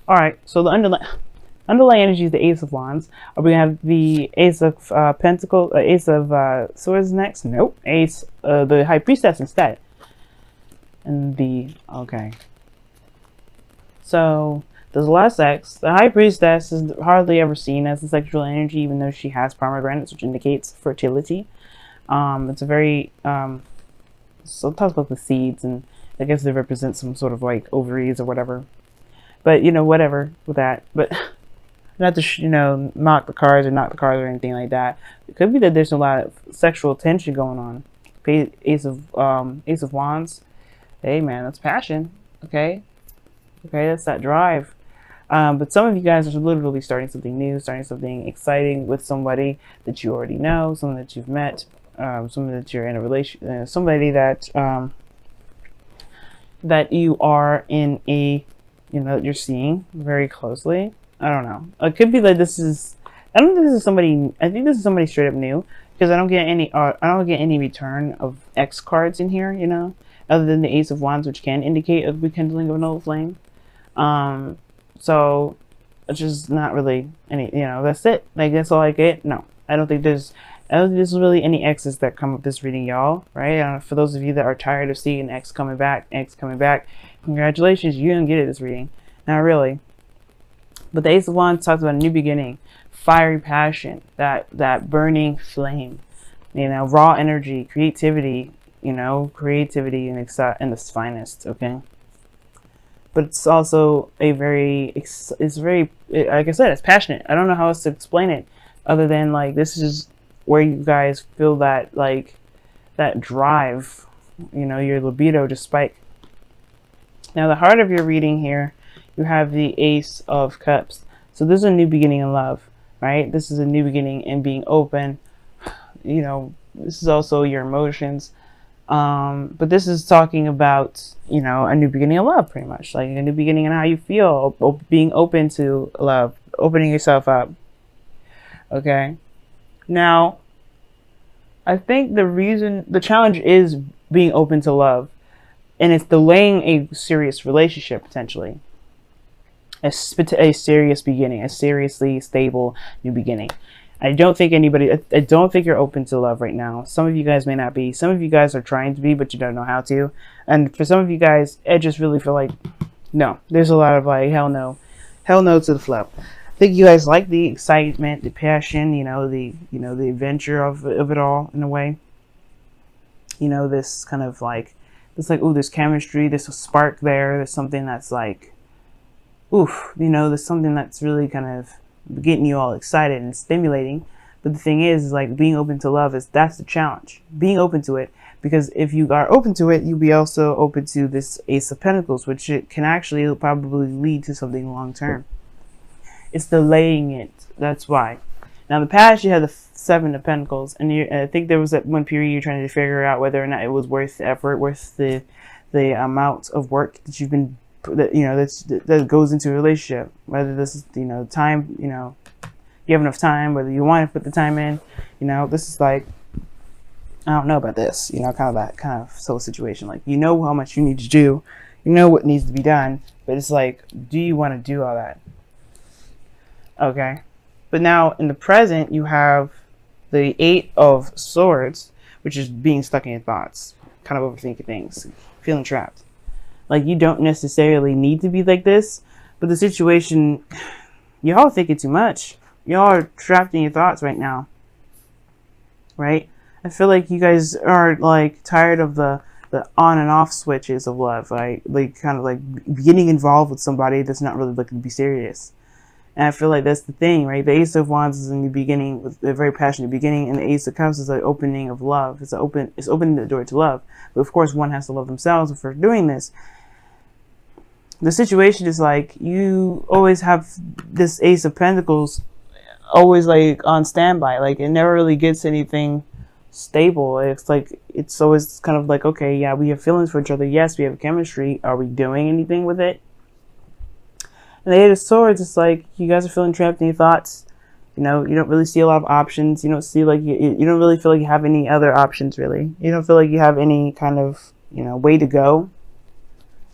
All right, so the underlying energy is the Ace of Wands. Are we gonna have the Ace of Pentacles, Ace of Swords next? Nope. Ace, the High Priestess instead. And the okay. So there's less sex. The High Priestess is hardly ever seen as a sexual energy, even though she has pomegranates, which indicates fertility. It's a very so it talks about the seeds, and I guess they represent some sort of like ovaries or whatever. But you know, whatever with that. But not to knock the cards or anything like that. It could be that there's a lot of sexual tension going on. Ace of Wands. Hey man, that's passion. Okay, that's that drive. But some of you guys are literally starting something new, starting something exciting with somebody that you already know, someone that you've met, someone that you're in a relation, somebody that that you are in a, you're seeing very closely. I don't know. It could be that this is. I don't think this is somebody. I think this is somebody straight up new, because I don't get any. I don't get any return of X cards in here. Other than the Ace of Wands, which can indicate a rekindling of an old flame. So it's just not really any. That's it. Like, that's all I get. No, I don't think there's really any X's that come with this reading, y'all. Right? For those of you that are tired of seeing X coming back, congratulations, you didn't get it this reading. Not really. But the Ace of Wands talks about a new beginning, fiery passion, that burning flame, raw energy, creativity, creativity in its finest. Okay. But it's also like I said, it's passionate. I don't know how else to explain it other than like this is where you guys feel that like that drive, your libido to spike. Now the heart of your reading here, you have the Ace of Cups. So this is a new beginning in love, right? This is a new beginning in being open. This is also your emotions. But this is talking about, a new beginning of love, pretty much. Like a new beginning in how you feel, being open to love, opening yourself up. Okay. Now, I think the challenge is being open to love. And it's delaying a serious relationship, potentially. A serious beginning, a seriously stable new beginning. I don't think you're open to love right now. Some of you guys may not be. Some of you guys are trying to be, but you don't know how to. And for some of you guys, I just really feel like, no. There's a lot of like, hell no. Hell no to the flow. I think you guys like the excitement, the passion, the adventure of it all in a way. This kind of like, oh, there's chemistry, there's a spark there, there's something that's like, oof, there's something that's really kind of getting you all excited and stimulating. But the thing is like being open to love that's the challenge, being open to it, because if you are open to it, you'll be also open to this Ace of Pentacles, which it can actually probably lead to something long term. It's delaying it. That's why. Now in the past you had the Seven of Pentacles, and I think there was that one period you're trying to figure out whether or not it was worth the effort, worth the amount of work that you've been that goes into a relationship, whether this is time, you have enough time, whether you want to put the time in. This is like, I don't know about this, kind of that kind of soul situation. Like, how much you need to do, what needs to be done, but it's like, do you want to do all that? Okay. But now in the present you have the Eight of Swords, which is being stuck in your thoughts, kind of overthinking things, feeling trapped. Like, you don't necessarily need to be like this, but the situation, y'all are thinking too much. Y'all are trapped in your thoughts right now. Right? I feel like you guys are like tired of the on and off switches of love, right? Like kind of like getting involved with somebody that's not really looking to be serious. And I feel like that's the thing, right? The Ace of Wands is in the beginning, with a very passionate beginning, and the Ace of Cups is the opening of love. It's opening the door to love. But of course, one has to love themselves before doing this. The situation is like, you always have this Ace of Pentacles always like on standby. Like, it never really gets anything stable. It's like, it's always kind of like, okay, yeah, we have feelings for each other. Yes, we have chemistry. Are we doing anything with it? And the Eight of Swords, it's like, you guys are feeling trapped in your thoughts. You don't really see a lot of options. You don't see like, you don't really feel like you have any other options, really. You don't feel like you have any kind of, way to go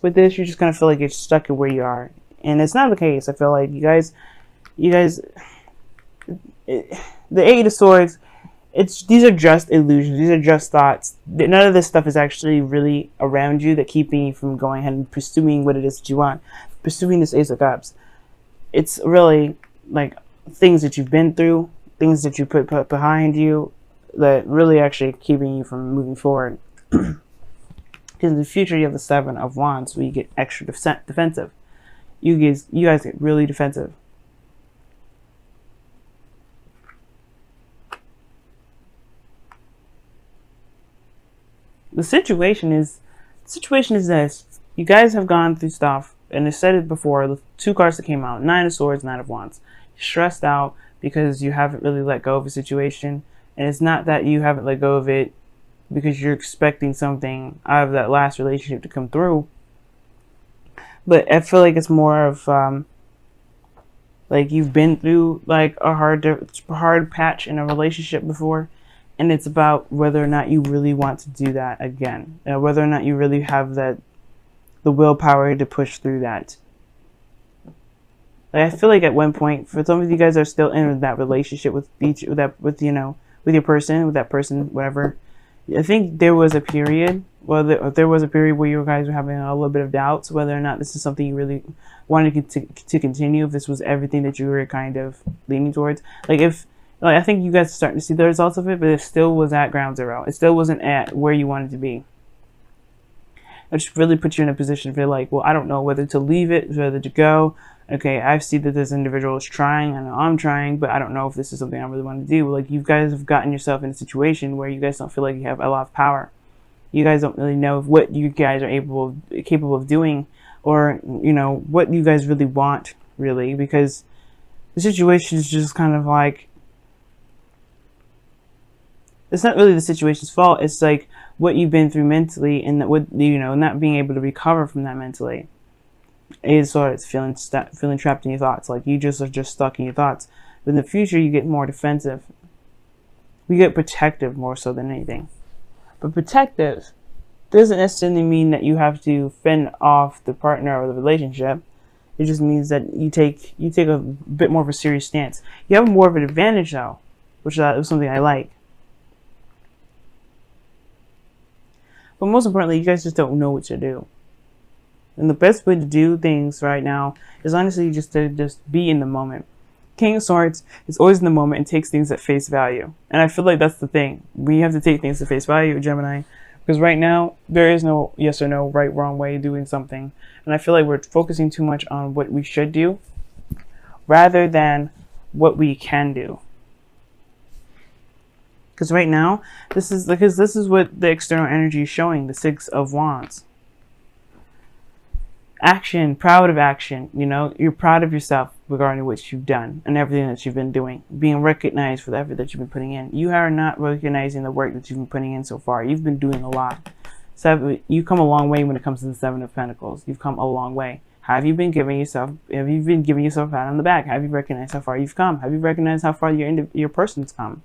with this. You just kind of feel like you're stuck in where you are. And it's not the case. I feel like you guys, the Eight of Swords, these are just illusions. These are just thoughts. None of this stuff is actually really around you that keeping you from going ahead and pursuing what it is that you want. Pursuing this Ace of Cups. It's really like things that you've been through, things that you put behind you that really actually keeping you from moving forward. Because in the future you have the Seven of Wands where you get extra defensive. You guys get really defensive. The situation is this. You guys have gone through stuff, and I said it before, the two cards that came out, Nine of Swords, Nine of Wands. You're stressed out because you haven't really let go of a situation, and it's not that you haven't let go of it because you're expecting something out of that last relationship to come through. But I feel like it's more of like you've been through like a hard patch in a relationship before, and it's about whether or not you really want to do that again, whether or not you really have the willpower to push through that. Like, I feel like at one point, for some of you guys are still in that relationship with your person, whatever. I think there was a period, there was a period where you guys were having a little bit of doubts whether or not this is something you really wanted to continue, if this was everything that you were kind of leaning towards. I think you guys are starting to see the results of it, but it still was at ground zero. It still wasn't at where you wanted to be. It just really put you in a position to feel like, well, I don't know whether to leave it, whether to go. Okay, I see that this individual is trying. I know I'm trying, but I don't know if this is something I really want to do. Like, you guys have gotten yourself in a situation where you guys don't feel like you have a lot of power. You guys don't really know what you guys are capable of doing, or, what you guys really want, really, because the situation is just kind of like, it's not really the situation's fault. It's like what you've been through mentally, and that not being able to recover from that mentally is sort of feeling trapped in your thoughts. Like, you just are just stuck in your thoughts. But in the future, you get more defensive. We get protective more so than anything. But protective doesn't necessarily mean that you have to fend off the partner or the relationship. It just means that you take a bit more of a serious stance. You have more of an advantage though, which is something I like. But most importantly, you guys just don't know what to do. And the best way to do things right now is honestly just to be in the moment. King of Swords is always in the moment and takes things at face value. And I feel like that's the thing. We have to take things at face value, Gemini. Because right now, there is no yes or no, right, wrong way of doing something. And I feel like we're focusing too much on what we should do rather than what we can do. Because right now, this is what the external energy is showing, the Six of Wands. Action, proud of action, you're proud of yourself regarding what you've done and everything that you've been doing, being recognized for the effort that you've been putting in. You are not recognizing the work that you've been putting in so far. You've been doing a lot. So you've come a long way when it comes to the Seven of Pentacles. You've come a long way. Have you been giving yourself a pat on the back? Have you recognized how far you've come? Have you recognized how far your person's come?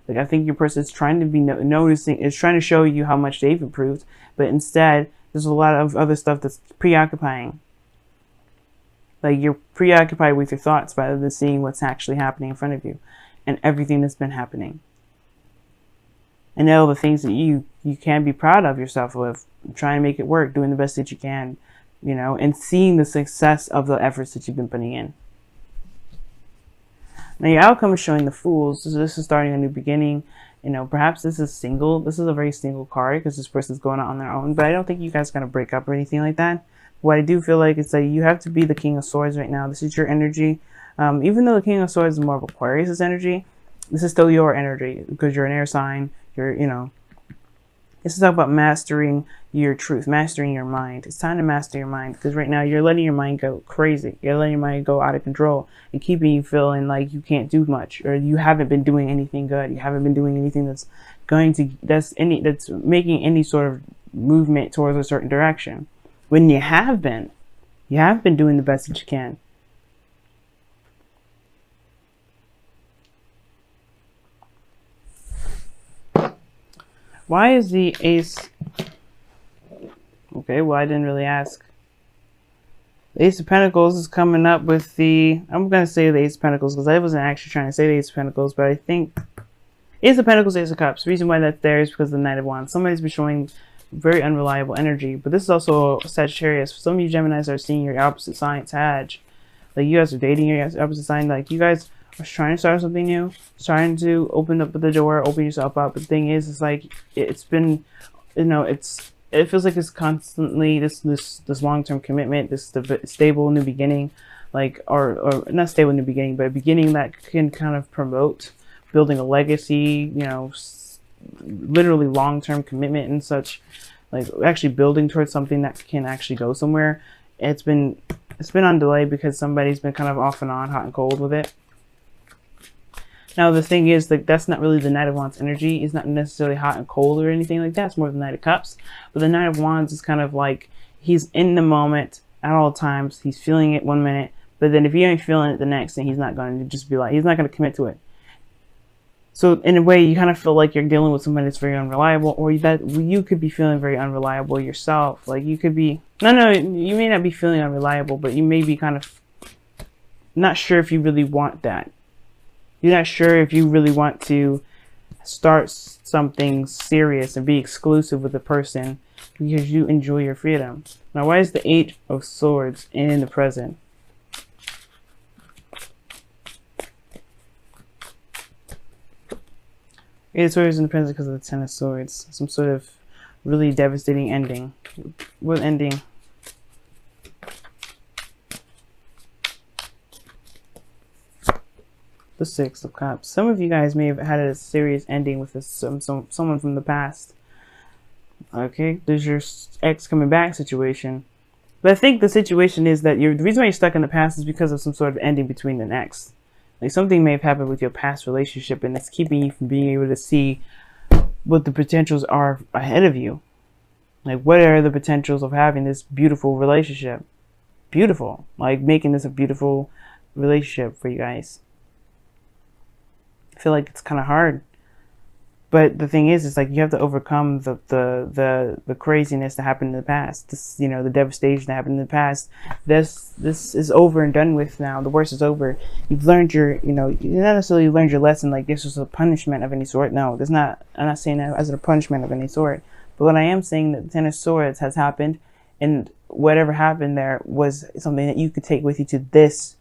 Like, I think your person is trying to be noticing, is trying to show you how much they've improved, but instead, there's a lot of other stuff that's preoccupying. Like, you're preoccupied with your thoughts rather than seeing what's actually happening in front of you and everything that's been happening. And all the things that you can be proud of yourself with, trying to make it work, doing the best that you can, and seeing the success of the efforts that you've been putting in. Now, your outcome is showing the Fools. So this is starting a new beginning. Perhaps this is single. This is a very single card because this person's going out on their own. But I don't think you guys are going to break up or anything like that. What I do feel like is that you have to be the King of Swords right now. This is your energy. Even though the King of Swords is more of Aquarius' energy, this is still your energy because you're an air sign. This is about mastering your truth, mastering your mind. It's time to master your mind because right now you're letting your mind go crazy. You're letting your mind go out of control and keeping you feeling like you can't do much or you haven't been doing anything good. You haven't been doing anything that's making any sort of movement towards a certain direction. When you have been doing the best that you can. Why is the Ace? Okay, well, I didn't really ask. The Ace of Pentacles is coming up with the, I'm going to say the Ace of Pentacles because I wasn't actually trying to say the Ace of Pentacles, but I think Ace of Pentacles, Ace of Cups. The reason why that's there is because of the Knight of Wands. Somebody's been showing very unreliable energy, but this is also Sagittarius. For some of you Geminis are seeing your opposite sign, Sag. Like you guys are dating your opposite sign. Like you guys are trying to start something new, trying to open up the door, open yourself up. But the thing is, it's like it's been, you know, it feels like it's constantly this long-term commitment, this stable new beginning, like or not stable new beginning, but a beginning that can kind of promote building a legacy, you know, literally long-term commitment and such, like actually building towards something that can actually go somewhere. It's been on delay because somebody's been kind of off and on, hot and cold with it. Now the thing is, like, that's not really the Knight of Wands energy. It's not necessarily hot and cold or anything like that. It's more the Knight of Cups. But the Knight of Wands is kind of like he's in the moment at all times. He's feeling it one minute, but then if he ain't feeling it the next, then he's not going to just be like, he's not going to commit to it. So in a way, you kind of feel like you're dealing with somebody that's very unreliable, or that you could be feeling very unreliable yourself. Like you could be, no, you may not be feeling unreliable, but you may be kind of not sure if you really want that. You're not sure if you really want to start something serious and be exclusive with a person because you enjoy your freedom. Now, why is the Eight of Swords in the present? Eight of Swords in the present because of the Ten of Swords. Some sort of really devastating ending. What ending? The Six of Cups. Some of you guys may have had a serious ending with someone from the past. Okay, there's your ex coming back situation. But I think the situation is that the reason why you're stuck in the past is because of some sort of ending between an ex. Like something may have happened with your past relationship and it's keeping you from being able to see what the potentials are ahead of you. Like what are the potentials of having this beautiful relationship? Beautiful. Like making this a beautiful relationship for you guys. I feel like it's kind of hard. But the thing is, it's like you have to overcome the craziness that happened in the past. This, you know, the devastation that happened in the past. This is over and done with now. The worst is over. You've learned your, you know, you not necessarily learned your lesson. Like this was a punishment of any sort. No, there's not. I'm not saying that as a punishment of any sort. But what I am saying that the Ten of Swords has happened, and whatever happened there was something that you could take with you to this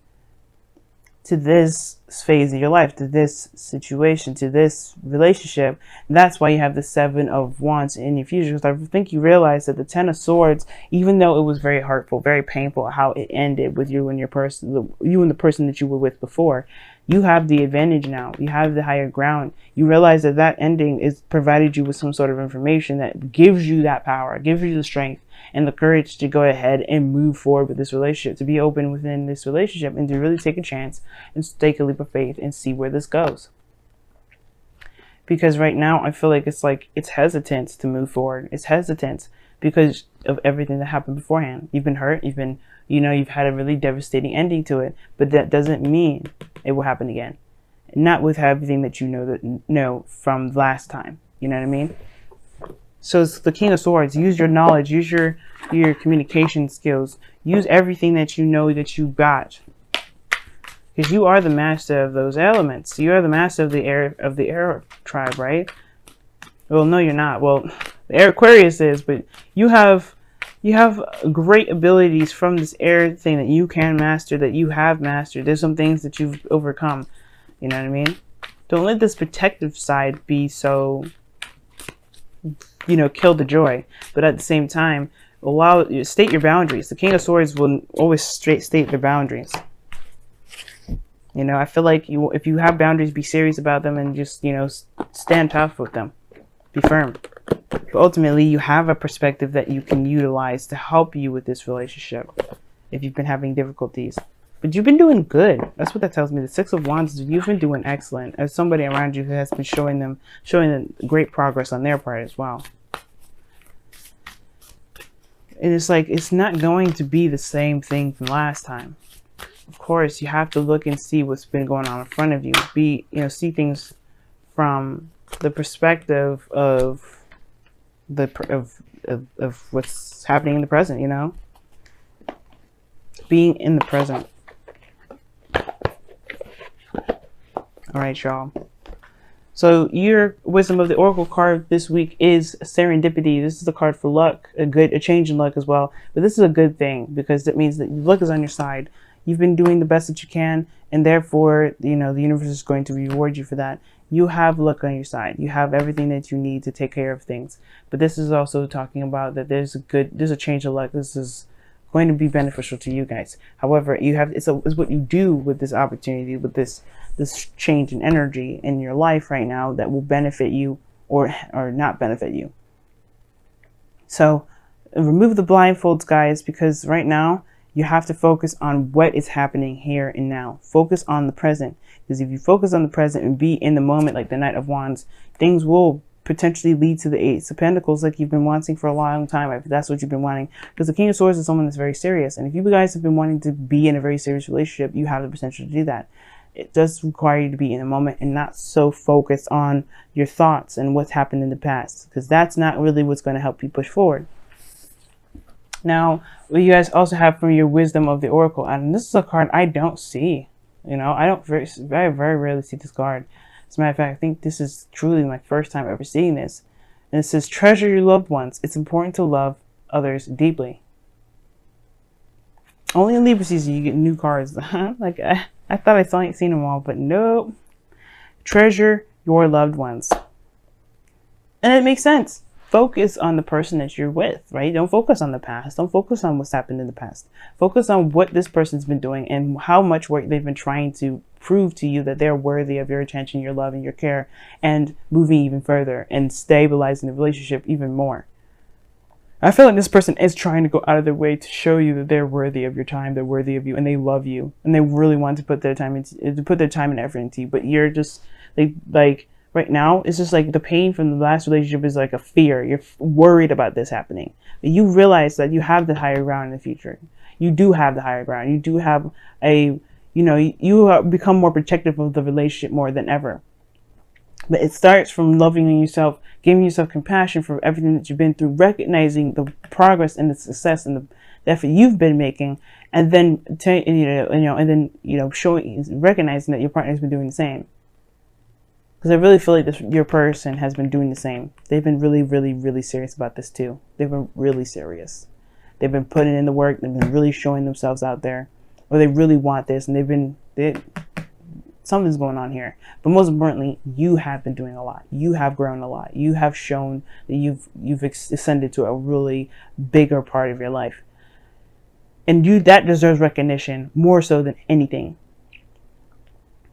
phase of your life, to this situation, to this relationship. And that's why you have the Seven of Wands in your future, because I think you realize that the Ten of Swords, even though it was very hurtful, very painful how it ended with you and your person, you and the person that you were with before, you have the advantage now. You have the higher ground. You realize that that ending is provided you with some sort of information that gives you that power, gives you the strength and the courage to go ahead and move forward with this relationship, to be open within this relationship and to really take a chance and take a leap of faith and see where this goes. Because right now I feel like it's hesitant to move forward. It's hesitant because of everything that happened beforehand. You've been hurt, you've had a really devastating ending to it, but that doesn't mean it will happen again. Not with everything that you know from last time. You know what I mean? So it's the King of Swords. Use your knowledge, use your communication skills, use everything that you know that you got. Because you are the master of those elements. You are the master of the air tribe, right? Well, no, you're not. Well, the air Aquarius is, but you have great abilities from this air thing that you can master, that you have mastered. There's some things that you've overcome. You know what I mean? Don't let this protective side be so, kill the joy. But at the same time, state your boundaries. The King of Swords will always state their boundaries. I feel like if you have boundaries, be serious about them and just, stand tough with them. Be firm. But ultimately, you have a perspective that you can utilize to help you with this relationship if you've been having difficulties. But you've been doing good. That's what that tells me. The Six of Wands, you've been doing excellent. As somebody around you who has been showing them great progress on their part as well. And it's like, it's not going to be the same thing from last time. Of course, you have to look and see what's been going on in front of you. See things from the perspective of what's happening in the present, being in the present. All right, y'all. So your wisdom of the oracle card this week is serendipity. This is a card for luck, a change in luck as well. But this is a good thing because it means that luck is on your side. You've been doing the best that you can, and therefore, you know, the universe is going to reward you for that. You have luck on your side. You have everything that you need to take care of things. But this is also talking about that there's a change of luck. This is going to be beneficial to you guys. However, it's what you do with this opportunity, with this change in energy in your life right now that will benefit you or not benefit you. So remove the blindfolds, guys, because right now you have to focus on what is happening here and now. Focus on the present, because if you focus on the present and be in the moment, like the Knight of Wands, things will potentially lead to the Ace of Pentacles, like you've been wanting for a long time, if that's what you've been wanting. Because the King of Swords is someone that's very serious, and if you guys have been wanting to be in a very serious relationship, you have the potential to do that. It does require you to be in the moment and not so focused on your thoughts and what's happened in the past, because that's not really what's going to help you push forward. Now, what you guys also have from your wisdom of the oracle, and this is a card I don't see. You know, I don't very rarely see this card. As a matter of fact, I think this is truly my first time ever seeing this. And it says, treasure your loved ones. It's important to love others deeply. Only in Libra season you get new cards. Like, I thought I seen them all, but nope. Treasure your loved ones. And it makes sense. Focus on the person that you're with, right? Don't focus on the past. Don't focus on what's happened in the past. Focus on what this person's been doing and how much work they've been trying to prove to you that they're worthy of your attention, your love, and your care, and moving even further and stabilizing the relationship even more. I feel like this person is trying to go out of their way to show you that they're worthy of your time, they're worthy of you, and they love you, and they really want to put their time and effort into you. But you're just like right now, it's just like the pain from the last relationship is like a fear. You're worried about this happening. But you realize that you have the higher ground in the future. You do have the higher ground. You do have you become more protective of the relationship more than ever. But it starts from loving yourself, giving yourself compassion for everything that you've been through, recognizing the progress and the success and the effort you've been making, and then recognizing that your partner's been doing the same. Because I really feel like your person has been doing the same. They've been really, really, really serious about this too. They've been really serious. They've been putting in the work. They've been really showing themselves out there, or they really want this, and something's going on here. But most importantly, you have been doing a lot. You have grown a lot. You have shown that you've ascended to a really bigger part of your life, and that deserves recognition more so than anything.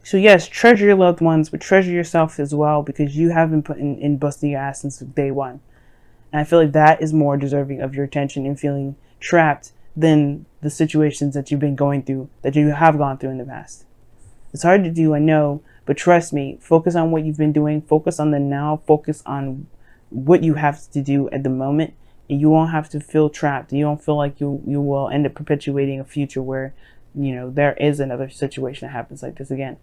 So yes, treasure your loved ones, but treasure yourself as well, because you have been putting in busting your ass since day one. And I feel like that is more deserving of your attention and feeling trapped than the situations that you've been going through, that you have gone through in the past. It's hard to do, I know, but trust me, focus on what you've been doing, focus on the now, focus on what you have to do at the moment, and you won't have to feel trapped. You don't feel like you will end up perpetuating a future where, there is another situation that happens like this again.